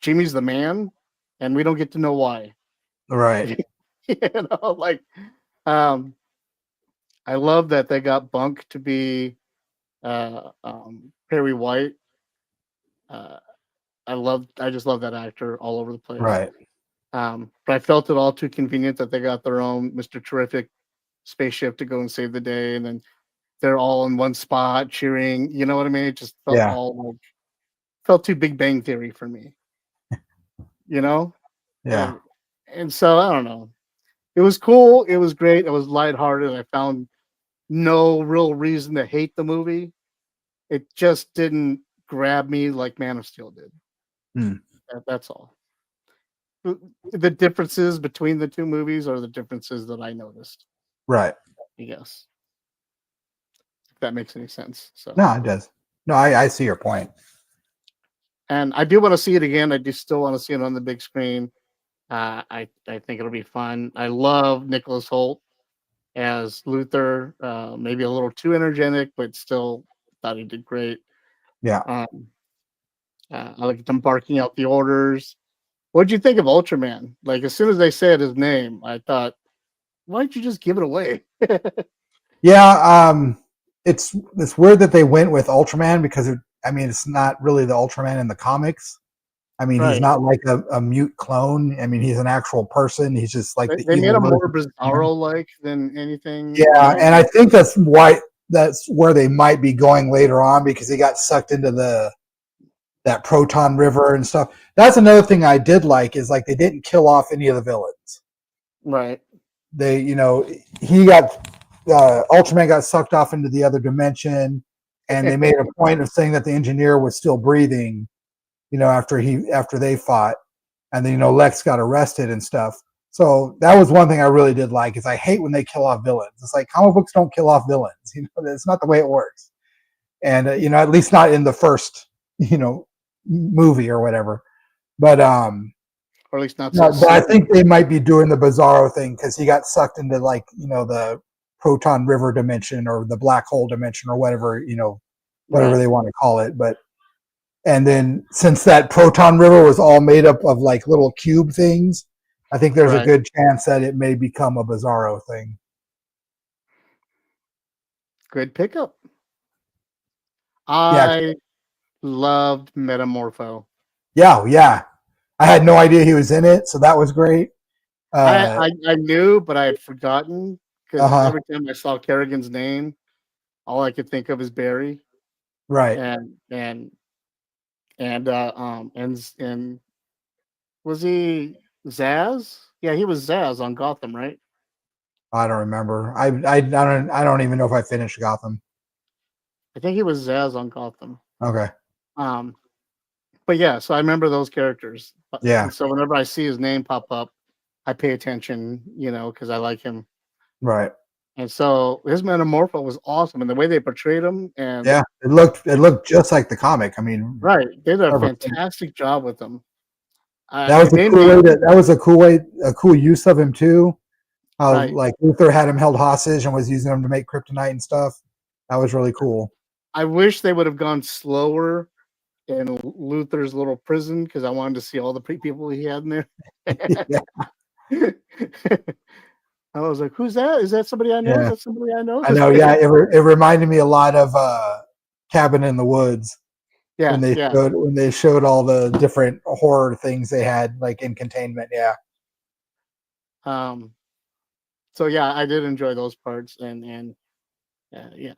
Jimmy's the man, and we don't get to know why. Right. I love that they got Bunk to be Perry White. I just love that actor all over the place. Right. But I felt it all too convenient that they got their own Mr. Terrific spaceship to go and save the day, and then they're all in one spot cheering. You know what I mean? It just felt felt too Big Bang Theory for me. You know? Yeah. And so I don't know. It was cool. It was great. It was lighthearted. I found no real reason to hate the movie. It just didn't grab me like Man of Steel did. That's all. The differences between the two movies are the differences that I noticed. Right. I guess. If that makes any sense. So no, it does. No, I see your point. And I do want to see it again. I do still want to see it on the big screen. I think it'll be fun. I love Nicholas Hoult as Luther. Maybe a little too energetic, but still thought he did great. Yeah. I liked him barking out the orders. What'd you think of Ultraman? Like as soon as they said his name, I thought, why don't you just give it away? Yeah. It's weird that they went with Ultraman because it's not really the Ultraman in the comics. I mean, he's not like a mute clone. I mean, he's an actual person. He's just like they made him more Bizarro-like than anything. Yeah, and I think that's where they might be going later on because he got sucked into that proton river and stuff. That's another thing I did like is like they didn't kill off any of the villains. Right. They, he got Ultraman got sucked off into the other dimension, and they made a point of saying that the engineer was still breathing. After they fought, and then Lex got arrested and stuff. So that was one thing I really did like is I hate when they kill off villains. It's like comic books don't kill off villains. It's not the way it works. And at least not in the first movie or whatever. But or at least not. No, but I think they might be doing the Bizarro thing because he got sucked into the proton river dimension or the black hole dimension or whatever whatever they want to call it, but. And then since that proton river was all made up of like little cube things, I think there's a good chance that it may become a Bizarro thing. Good pickup. I loved Metamorpho. Yeah. I had no idea he was in it, so that was great. I knew, but I had forgotten because every time I saw Kerrigan's name, all I could think of is Barry. Right. And was he Zaz? Yeah, he was Zaz on Gotham, right? I don't remember. I don't even know if I finished Gotham. I think he was Zaz on Gotham. Okay. But yeah, so I remember those characters. Yeah. And so whenever I see his name pop up, I pay attention, because I like him. Right. And so his Metamorpho was awesome, and the way they portrayed him, and yeah, it looked just like the comic. I mean, right, they did a fantastic job with him. That was a cool use of him too. How like Luther had him held hostage and was using him to make kryptonite and stuff. That was really cool. I wish they would have gone slower in Luther's little prison because I wanted to see all the people he had in there. I was like, "Who's that? Is that somebody I know? Is that somebody I know?" I know. Yeah, it reminded me a lot of Cabin in the Woods. Yeah, when they showed all the different horror things they had, like in containment. Yeah. So yeah, I did enjoy those parts, and yeah,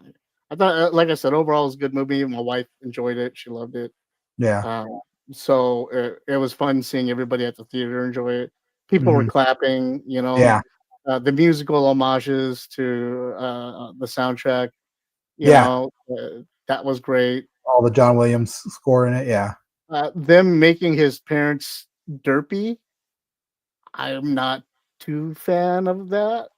I thought, like I said, overall it was a good movie. My wife enjoyed it; she loved it. Yeah. So it was fun seeing everybody at the theater enjoy it. People were clapping, Yeah. The musical homages to the soundtrack, you know, that was great. All the John Williams score in it, yeah. Them making his parents derpy, I'm not too fan of that.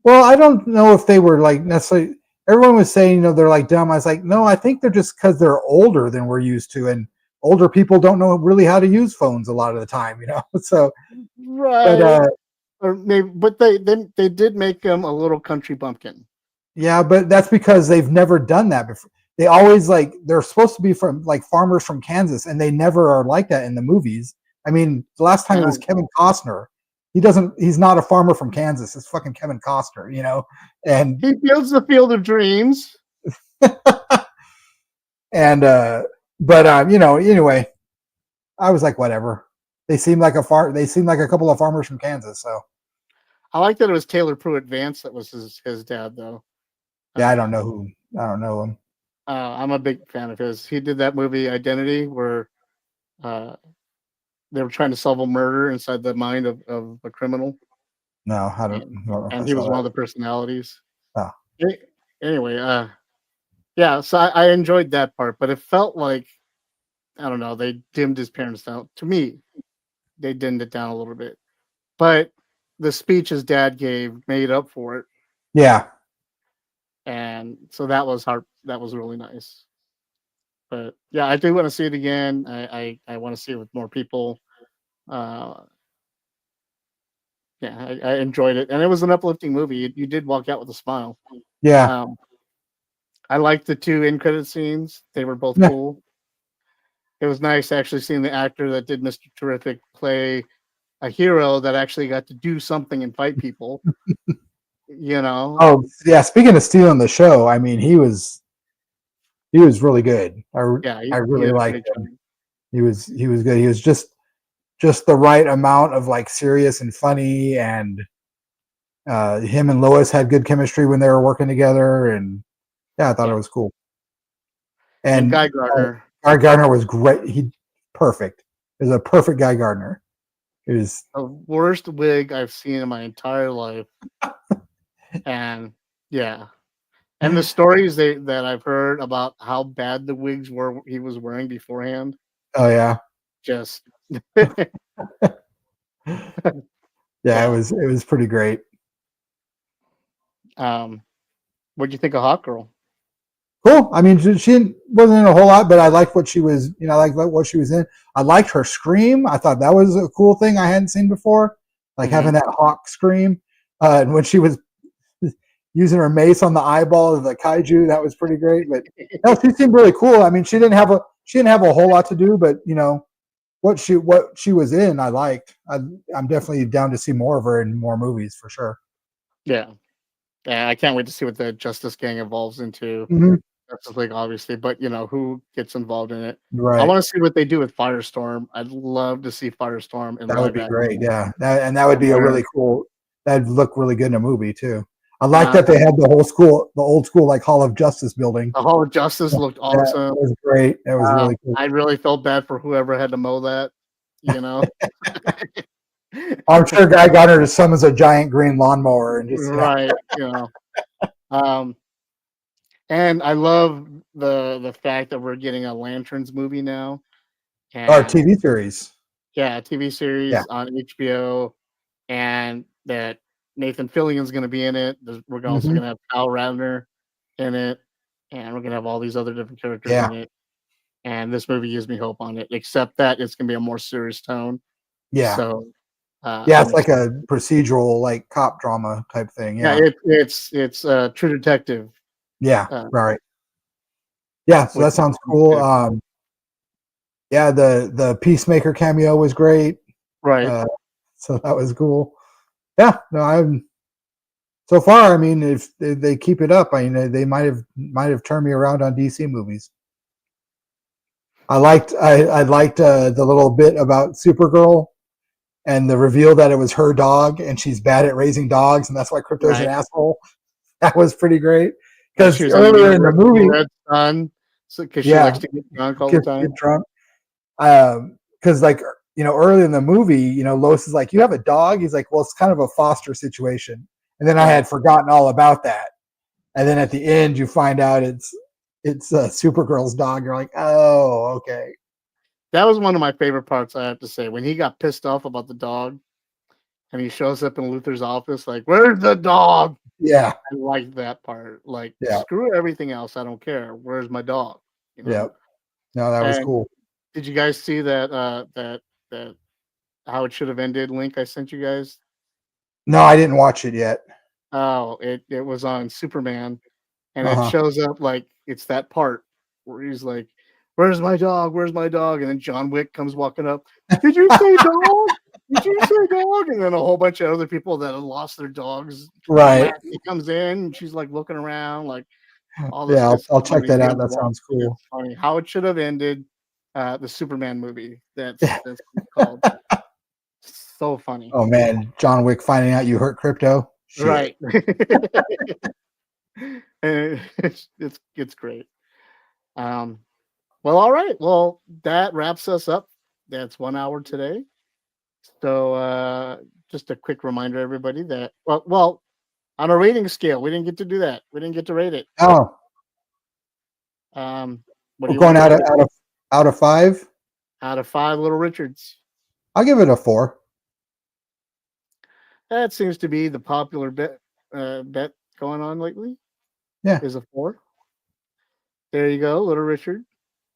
Well, I don't know if they were like necessarily. Everyone was saying, they're like dumb. I was like, no, I think they're just because they're older than we're used to, and older people don't know really how to use phones a lot of the time, So, right. But they did make him a little country bumpkin. Yeah, but that's because they've never done that before. They always they're supposed to be from farmers from Kansas, and they never are like that in the movies. I mean, the last time it was Kevin Costner. He's not a farmer from Kansas. It's fucking Kevin Costner, and he builds the Field of Dreams. And, but, anyway, I was like, whatever. they seem like a couple of farmers from Kansas. So I like that it was Taylor Pruitt Vance that was his dad, though. yeah, I don't know him. I'm a big fan of his. He did that movie Identity, where they were trying to solve a murder inside the mind of a criminal. No, I don't. And he was one of the personalities. Oh. Anyway, yeah. So I enjoyed that part, but it felt like, I don't know, they dimmed his parents down. To me, they dimmed it down a little bit. But the speech his dad gave made up for it. Yeah. And so that was really nice. But yeah, I do want to see it again. I want to see it with more people. Yeah, I enjoyed it, and it was an uplifting movie. You did walk out with a smile. Yeah. I liked the 2 end credit scenes. They were both cool. It was nice actually seeing the actor that did Mr. Terrific play a hero that actually got to do something and fight people. Oh yeah. Speaking of stealing the show, I mean, he was really good. I really liked him. He was good. He was just the right amount of like serious and funny, and him and Lois had good chemistry when they were working together, and yeah, I thought it was cool. And Guy Gardner. Guy Gardner was great. Perfect. It was a perfect Guy Gardner. It was the worst wig I've seen in my entire life. And yeah. And the stories that I've heard about how bad the wigs were he was wearing beforehand. Oh yeah. Just yeah, it was pretty great. What'd you think of Hawk Girl? Cool. I mean, she wasn't in a whole lot, but I liked what she was. I liked what she was in. I liked her scream. I thought that was a cool thing I hadn't seen before, like having that hawk scream. And when she was using her mace on the eyeball of the kaiju, that was pretty great. But no, she seemed really cool. I mean, she didn't have a whole lot to do, but what she was in, I liked. I'm definitely down to see more of her in more movies for sure. Yeah. Yeah, I can't wait to see what the Justice Gang evolves into. Mm-hmm. Justice League, obviously, but who gets involved in it. Right. I want to see what they do with Firestorm. I'd love to see Firestorm. That would be great. Yeah, that would be a really cool. That'd look really good in a movie too. I like that they had the old school like Hall of Justice building. The Hall of Justice looked awesome. That was great. That was really cool. I really felt bad for whoever had to mow that. I'm sure Guy Gardner just summons a giant green lawnmower and just right. And I love the fact that we're getting a Lanterns movie now. Or TV series. Yeah, TV series on HBO, and that Nathan Fillion's going to be in it. We're also going to have Kyle Radner in it, and we're going to have all these other different characters in it. And this movie gives me hope on it, except that it's going to be a more serious tone. Yeah. So. It's like a procedural, like cop drama type thing. Yeah, it's True Detective. Yeah, right. Yeah, so that sounds cool. The Peacemaker cameo was great. Right. So that was cool. Yeah, no, so far. I mean, if they keep it up, they might have turned me around on DC movies. I liked the little bit about Supergirl. And the reveal that it was her dog and she's bad at raising dogs, and that's why Krypto's an asshole. That was pretty great. Because earlier in the movie, because she likes to get drunk all the time. Get drunk. Because early in the movie, Lois is like, "You have a dog?" He's like, "Well, it's kind of a foster situation." And then I had forgotten all about that. And then at the end, you find out it's Supergirl's dog. You're like, "Oh, okay." That was one of my favorite parts, I have to say. When he got pissed off about the dog and he shows up in Luther's office, like, "Where's the dog?" Yeah. I like that part. Like, screw everything else. I don't care. Where's my dog? Yeah. No, that was cool. Did you guys see that how it should have ended link I sent you guys? No, I didn't watch it yet. Oh, it was on Superman, and it shows up like it's that part where he's like, "Where's my dog? Where's my dog?" And then John Wick comes walking up. "Did you say dog? Did you say dog?" And then a whole bunch of other people that have lost their dogs. Right. He comes in and she's like looking around, like all this. Yeah, I'll check that out. That sounds cool. It's funny how it should have ended. The Superman movie. That's what it's called. So funny. Oh man, John Wick finding out you hurt crypto. Shit. Right. And it's great. Well, all right. Well, that wraps us up. That's 1 hour today. So just a quick reminder, everybody, that well, on a rating scale, we didn't get to do that. We didn't get to rate it. Oh, What we're do you going want out of 5. out of 5 Little Richards? I'll give it a 4. That seems to be the popular bet going on lately. Yeah. Is a 4. There you go, Little Richard.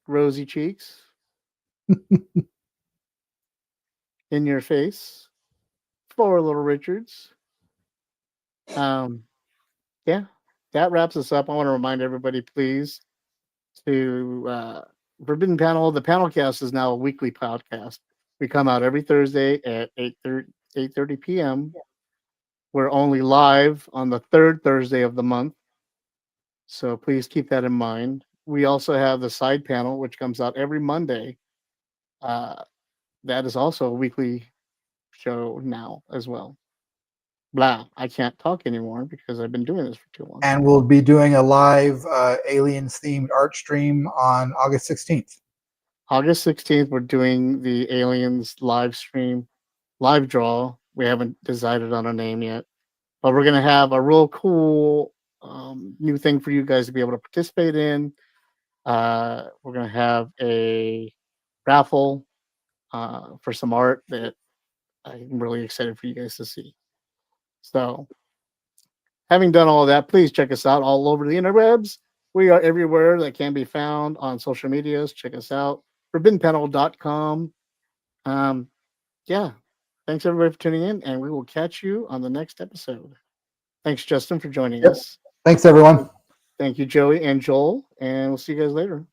Rosy cheeks. In your face. 4 Little Richards. Yeah, that wraps us up. I want to remind everybody, please, to Forbidden Panel. The PanelCast is now a weekly podcast. We come out every Thursday at 8:30 p.m. We're only live on the 3rd Thursday of the month. So please keep that in mind. We also have the side panel, which comes out every Monday. That is also a weekly show now as well. Blah, I can't talk anymore because I've been doing this for too long. And we'll be doing a live aliens themed art stream on August 16th. August 16th, we're doing the aliens live stream, live draw. We haven't decided on a name yet, but we're going to have a real cool new thing for you guys to be able to participate in. We're going to have a raffle for some art that I'm really excited for you guys to see. So, having done all of that, please check us out all over the interwebs. We are everywhere that can be found on social medias. Check us out. ForbiddenPanel.com. Yeah. Thanks everybody for tuning in, and we will catch you on the next episode. Thanks, Justin, for joining us. Thanks, everyone. Thank you, Joey and Joel, and we'll see you guys later.